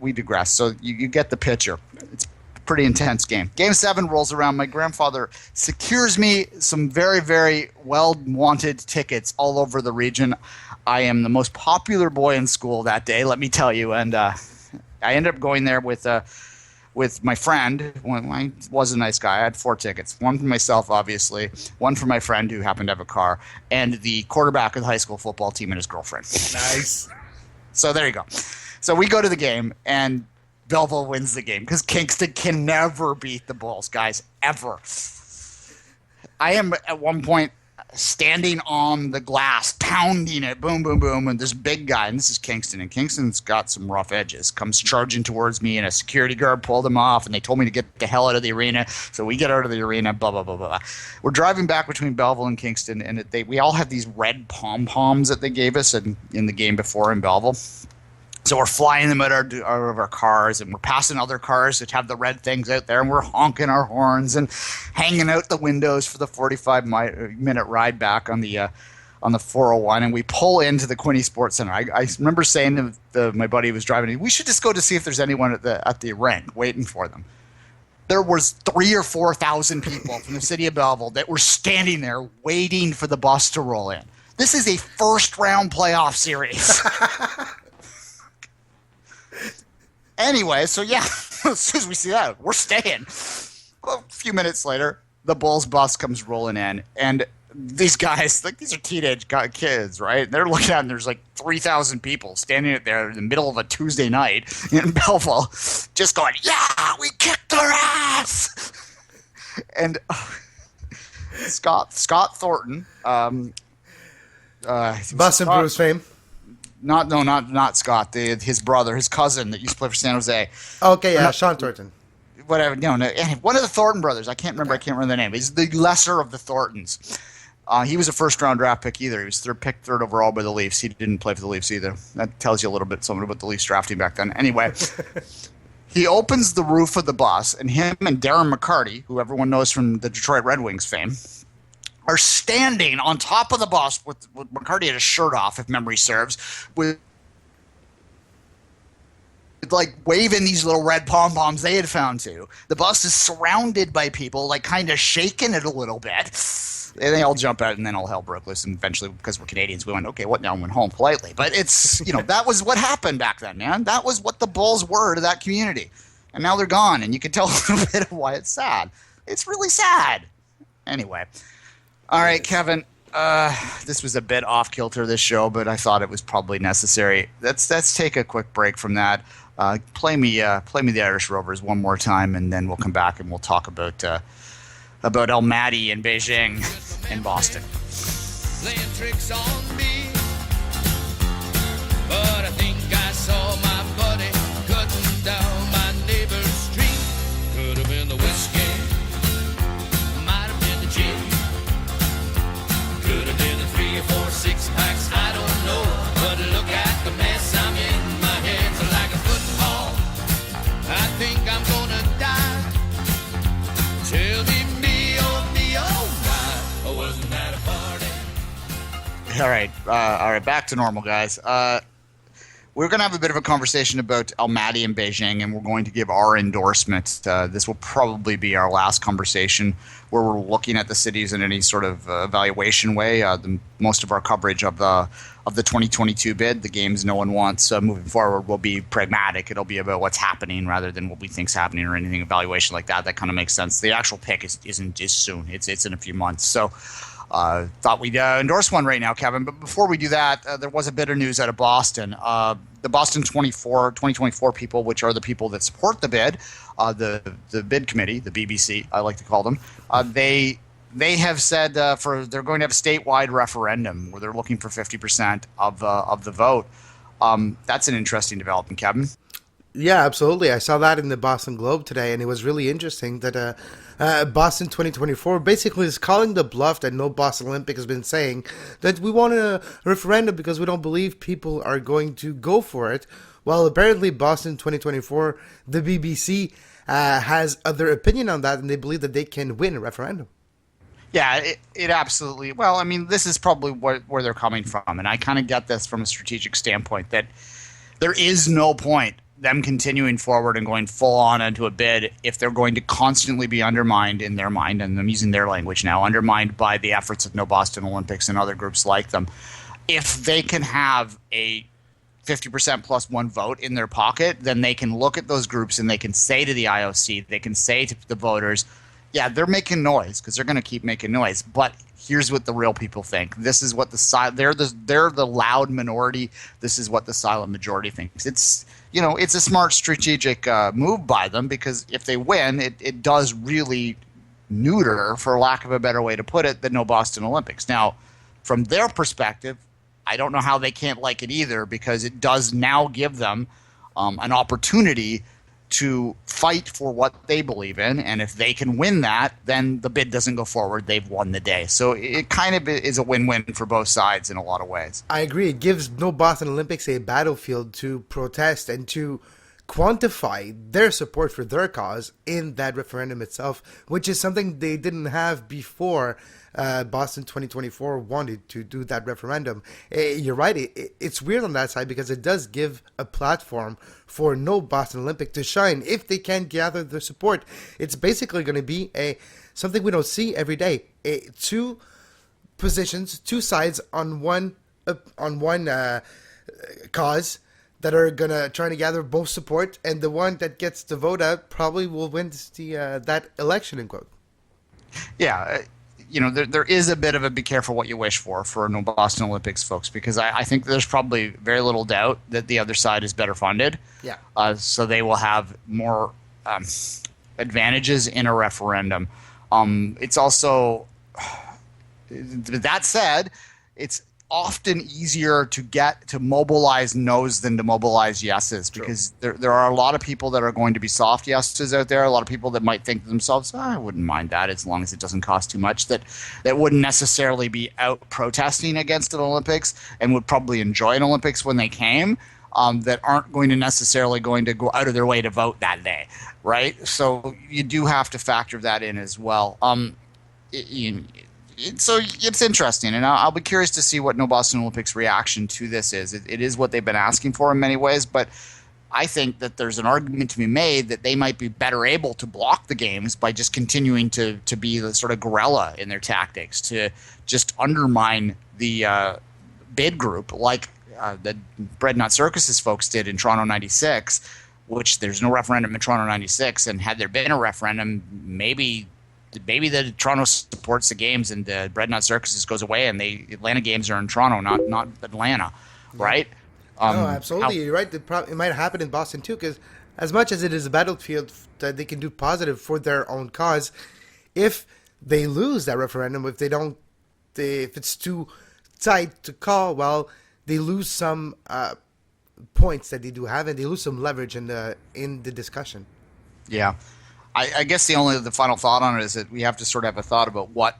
we digress. So you get the picture. It's a pretty intense game. Game 7 rolls around. My grandfather secures me some very, very well-wanted tickets all over the region. I am the most popular boy in school that day, let me tell you. And I ended up going there with my friend. I was a nice guy. I had 4 tickets. One for myself, obviously. One for my friend who happened to have a car. And the quarterback of the high school football team and his girlfriend. Nice. So there you go. So we go to the game, and Belleville wins the game because Kingston can never beat the Bulls, guys, ever. I am at one point standing on the glass, pounding it, boom, boom, boom, and this big guy, and this is Kingston, and Kingston's got some rough edges, comes charging towards me, and a security guard pulled him off, and they told me to get the hell out of the arena, so we get out of the arena, blah, blah, blah, blah. We're driving back between Belleville and Kingston, and we all had these red pom-poms that they gave us in the game before in Belleville. So we're flying them out of our cars, and we're passing other cars that have the red things out there, and we're honking our horns and hanging out the windows for the 45-minute ride back on the 401. And we pull into the Quinte Sports Center. I remember saying to my buddy who was driving, we should just go to see if there's anyone at the rink waiting for them. There was 3,000 or 4,000 people from the city of Belleville that were standing there waiting for the bus to roll in. This is a first-round playoff series. Anyway, so yeah, as soon as we see that, we're staying. Well, a few minutes later, the Bulls bus comes rolling in, and these guys, like, these are teenage kids, right? They're looking at it, and there's like 3,000 people standing out there in the middle of a Tuesday night in Belleville, just going, yeah, we kicked their ass! And Scott Thornton, Bus and Bruce fame. Not Scott. His brother, his cousin that used to play for San Jose. Okay, yeah, Sean Thornton. Whatever. No, one of the Thornton brothers. I can't remember their name. He's the lesser of the Thorntons. He was a first-round draft pick either. He was picked third overall by the Leafs. He didn't play for the Leafs either. That tells you a little bit something about the Leafs drafting back then. Anyway, he opens the roof of the bus, and him and Darren McCarty, who everyone knows from the Detroit Red Wings fame, are standing on top of the bus with McCarty had his shirt off, if memory serves, with like waving these little red pom-poms they had found too. The bus is surrounded by people, like kind of shaking it a little bit. And they all jump out, and then all hell broke loose. And eventually, because we're Canadians, we went, okay, what now? And went home politely. But it's, that was what happened back then, man. That was what the Bulls were to that community. And now they're gone, and you can tell a little bit of why it's sad. It's really sad. Anyway. All right, Kevin, This was a bit off kilter, this show, but I thought it was probably necessary. Let's take a quick break from that. Play me the Irish Rovers one more time, and then we'll come back and we'll talk about El Matty in Beijing and Boston. Playing tricks on me, but I think I saw my buddy cutting down my neighbor's street. Could have been the whiskey, might have been the gin, could have been the 3 or 4 6-packs, I don't know. But look at the mess I'm in, my head's like a football. I think I'm gonna die. Tell me, oh, why wasn't that a party? All right, back to normal, guys. We're going to have a bit of a conversation about El Matty in Beijing, and we're going to give our endorsement. This will probably be our last conversation where we're looking at the cities in any sort of evaluation way. Most of our coverage of the 2022 bid, the games no one wants moving forward, will be pragmatic. It'll be about what's happening rather than what we think's happening or anything evaluation like that. That kind of makes sense. The actual pick isn't soon. It's in a few months. So thought we'd endorse one right now, Kevin. But before we do that, there was a bit of news out of Boston. The Boston 2024 people, which are the people that support the bid, the bid committee, the BBC, I like to call them, they have said they're going to have a statewide referendum where they're looking for 50% of the vote. That's an interesting development, Kevin. Yeah, absolutely. I saw that in the Boston Globe today, and it was really interesting that Boston 2024 basically is calling the bluff that no Boston Olympic has been saying that we want a referendum because we don't believe people are going to go for it. Well, apparently Boston 2024, the BBC, has other opinion on that, and they believe that they can win a referendum. Yeah, it absolutely. Well, I mean, this is probably where they're coming from, and I kind of get this from a strategic standpoint that there is no point them continuing forward and going full on into a bid if they're going to constantly be undermined in their mind, and I'm using their language now, undermined by the efforts of No Boston Olympics and other groups like them. If they can have a 50% plus one vote in their pocket, then they can look at those groups and they can say to the IOC, they can say to the voters, yeah, they're making noise because they're going to keep making noise, but here's what the real people think. This is what they're the loud minority. This is what the silent majority thinks. It's a smart strategic move by them, because if they win, it does really neuter, for lack of a better way to put it, the No Boston Olympics. Now, from their perspective, I don't know how they can't like it either, because it does now give them an opportunity to fight for what they believe in, and if they can win that, then the bid doesn't go forward. They've won the day. So it kind of is a win-win for both sides in a lot of ways. I agree. It gives No Boston Olympics a battlefield to protest and to quantify their support for their cause in that referendum itself, which is something they didn't have before Boston 2024 wanted to do that referendum. You're right. It's weird on that side because it does give a platform for No Boston Olympic to shine if they can gather the support. It's basically going to be something we don't see every day. Two positions, two sides on one cause that are going to try to gather both support, and the one that gets the vote out probably will win that election, in quote. Yeah, there is a bit of a be careful what you wish for No Boston Olympics folks, because I think there's probably very little doubt that the other side is better funded. Yeah. So they will have more advantages in a referendum. It's also, that said, it's often easier to mobilize no's than to mobilize yeses, because there are a lot of people that are going to be soft yeses out there, a lot of people that might think to themselves, I wouldn't mind that as long as it doesn't cost too much, that wouldn't necessarily be out protesting against an Olympics and would probably enjoy an Olympics when they came, that aren't going to necessarily going to go out of their way to vote that day, right? So you do have to factor that in as well. So it's interesting, and I'll be curious to see what No Boston Olympics' reaction to this is. It is what they've been asking for in many ways, but I think that there's an argument to be made that they might be better able to block the games by just continuing to be the sort of guerrilla in their tactics, to just undermine the bid group like the Bread Nut Circuses folks did in Toronto 96, which there's no referendum in Toronto 96, and had there been a referendum, maybe maybe the Toronto supports the games and the Bread Nut Circuses goes away and the Atlanta games are in Toronto, not Atlanta, right? No, absolutely. You're right. It might happen in Boston too, because as much as it is a battlefield that they can do positive for their own cause, if they lose that referendum, if it's too tight to call, well, they lose some points that they do have, and they lose some leverage in the discussion. Yeah. I guess the final thought on it is that we have to sort of have a thought about what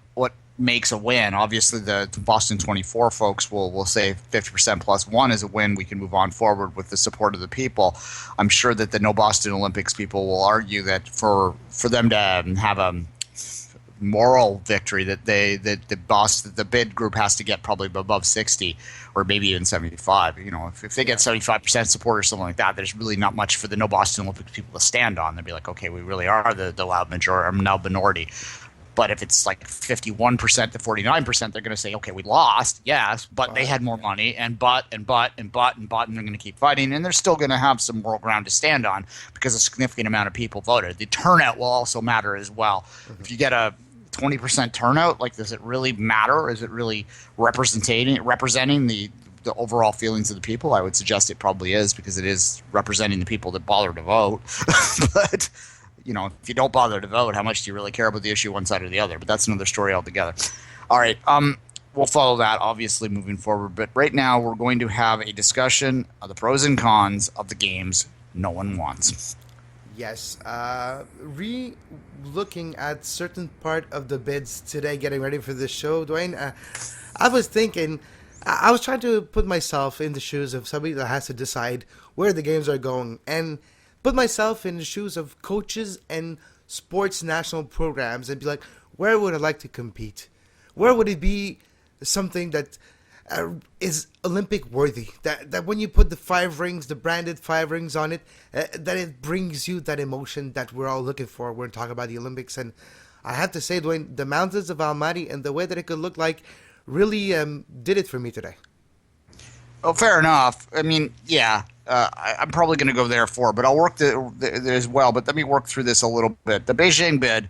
makes a win. Obviously, the Boston 24 folks will say 50% plus one is a win. We can move on forward with the support of the people. I'm sure that the No Boston Olympics people will argue that for them to have a moral victory, that the bid group has to get probably above 60 or maybe even 75. If they get 75% support or something like that, there's really not much for the No Boston Olympics people to stand on. They'd be like, okay, we really are the loud majority, now minority. But if it's like 51% to 49%, they're going to say, okay, we lost, yes, but they had more money, and they're going to keep fighting, and they're still going to have some moral ground to stand on because a significant amount of people voted. The turnout will also matter as well. Mm-hmm. If you get a 20% turnout, like, does it really matter? Is it really representing the overall feelings of the people? I would suggest it probably is, because it is representing the people that bother to vote. But if you don't bother to vote, how much do you really care about the issue one side or the other? But that's another story altogether. All right, we'll follow that, obviously, moving forward. But right now, we're going to have a discussion of the pros and cons of the games no one wants. Yes. Looking at certain part of the bids today, getting ready for this show, Duane, I was thinking, I was trying to put myself in the shoes of somebody that has to decide where the games are going, and put myself in the shoes of coaches and sports national programs and be like, where would I like to compete? Where would it be something that is Olympic worthy? That when you put the 5 rings, the branded 5 rings on it, that it brings you that emotion that we're all looking for when talking about the Olympics. And I have to say, Duane, the mountains of Almaty and the way that it could look like really did it for me today. Oh, fair enough. I mean, yeah. I'm probably going to go there but I'll work there as well. But let me work through this a little bit. The Beijing bid,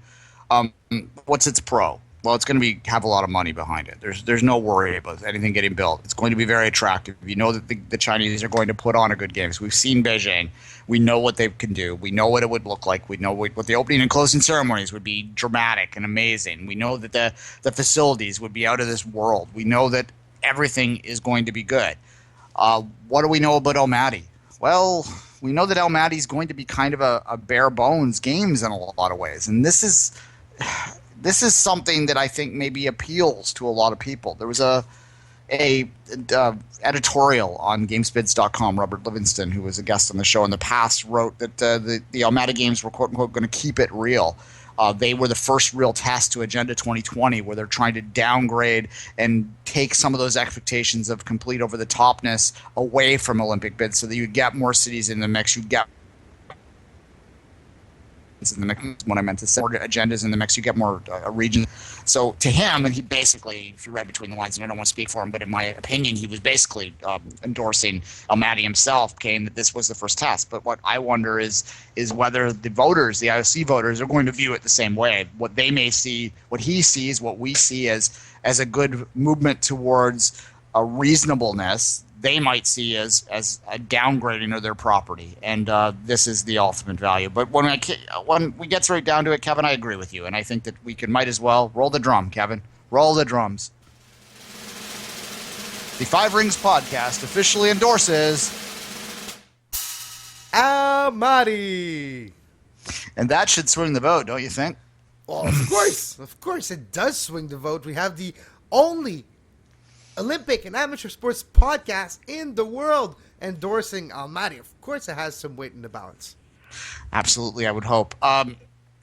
what's its pro? Well, it's going to have a lot of money behind it. There's no worry about anything getting built. It's going to be very attractive. You know that the Chinese are going to put on a good game. So we've seen Beijing. We know what they can do. We know what it would look like. We know what the opening and closing ceremonies would be dramatic and amazing. We know that the facilities would be out of this world. We know that everything is going to be good. What do we know about Almaty? Well, we know that Almaty is going to be kind of a bare bones games in a lot of ways, and this is something that I think maybe appeals to a lot of people. There was a editorial on GamesBids.com. Robert Livingston, who was a guest on the show in the past, wrote that the Almaty games were quote unquote going to keep it real. They were the first real test to Agenda 2020, where they're trying to downgrade and take some of those expectations of complete over-the-topness away from Olympic bids so that you get more cities in the mix, you get in the mix, what I meant to say, more agendas in the mix, you get more regions. So to him, and he basically, if you read between the lines, and I don't want to speak for him, but in my opinion, he was basically endorsing Almaty himself, claiming that this was the first test. But what I wonder is whether the voters, the IOC voters, are going to view it the same way. What they may see, what he sees, what we see as a good movement towards a reasonableness, they might see as a downgrading of their property, and this is the ultimate value. But when we get right down to it, Kevin, I agree with you, and I think that we might as well roll the drum, Kevin. Roll the drums. The 5 Rings podcast officially endorses Almaty, and that should swing the vote, don't you think? Well, of course, it does swing the vote. We have the only Olympic and amateur sports podcast in the world endorsing Almaty. Of course, it has some weight in the balance. Absolutely, I would hope.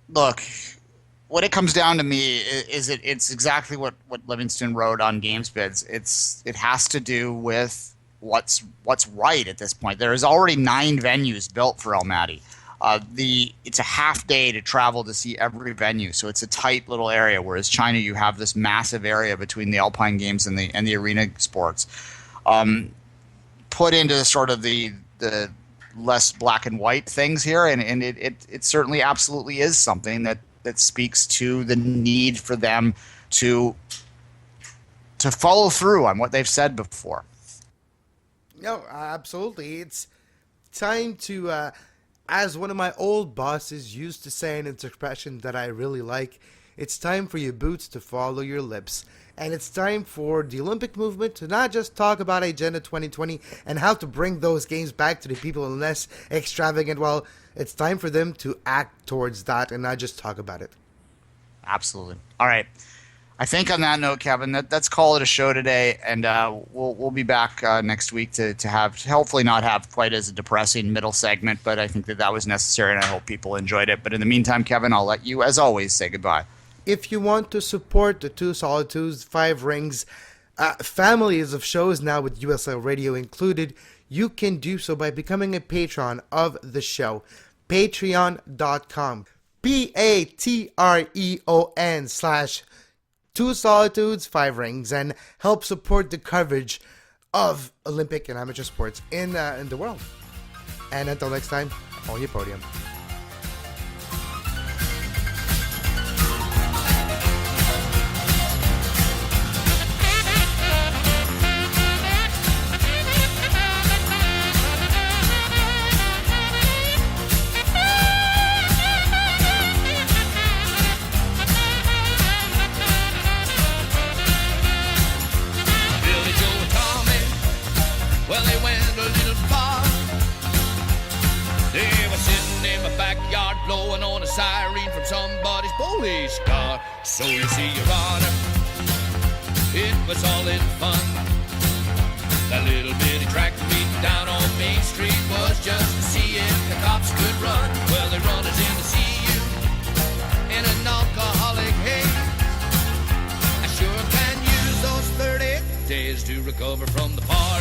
Look, what it comes down to me is it's exactly what Livingston wrote on GamesBids. It has to do with what's right at this point. There is already 9 venues built for Almaty. It's a half day to travel to see every venue, so it's a tight little area. Whereas China, you have this massive area between the Alpine Games and the arena sports. Put into sort of the less black and white things here, and it certainly absolutely is something that that speaks to the need for them to follow through on what they've said before. No, absolutely. It's time to, as one of my old bosses used to say an expression that I really like, it's time for your boots to follow your lips. And it's time for the Olympic movement to not just talk about Agenda 2020 and how to bring those games back to the people in less extravagant. Well, it's time for them to act towards that and not just talk about it. Absolutely. All right. I think on that note, Kevin, let's call it a show today, and we'll be back next week to have, hopefully not have quite as a depressing middle segment, but I think that was necessary, and I hope people enjoyed it. But in the meantime, Kevin, I'll let you, as always, say goodbye. If you want to support the Two Solitudes, Five Rings, families of shows now with USL Radio included, you can do so by becoming a patron of the show. Patreon.com. Patreon/Two Solitudes, Five Rings, and help support the coverage of Olympic and amateur sports in the world. And until next time, on your podium. Blowing on a siren from somebody's police car. So you see, Your Honor, it was all in fun. That little bitty tractor meet down on Main Street was just to see if the cops could run. Well, they run us in to see you in an alcoholic haze. I sure can use those 30 days to recover from the party.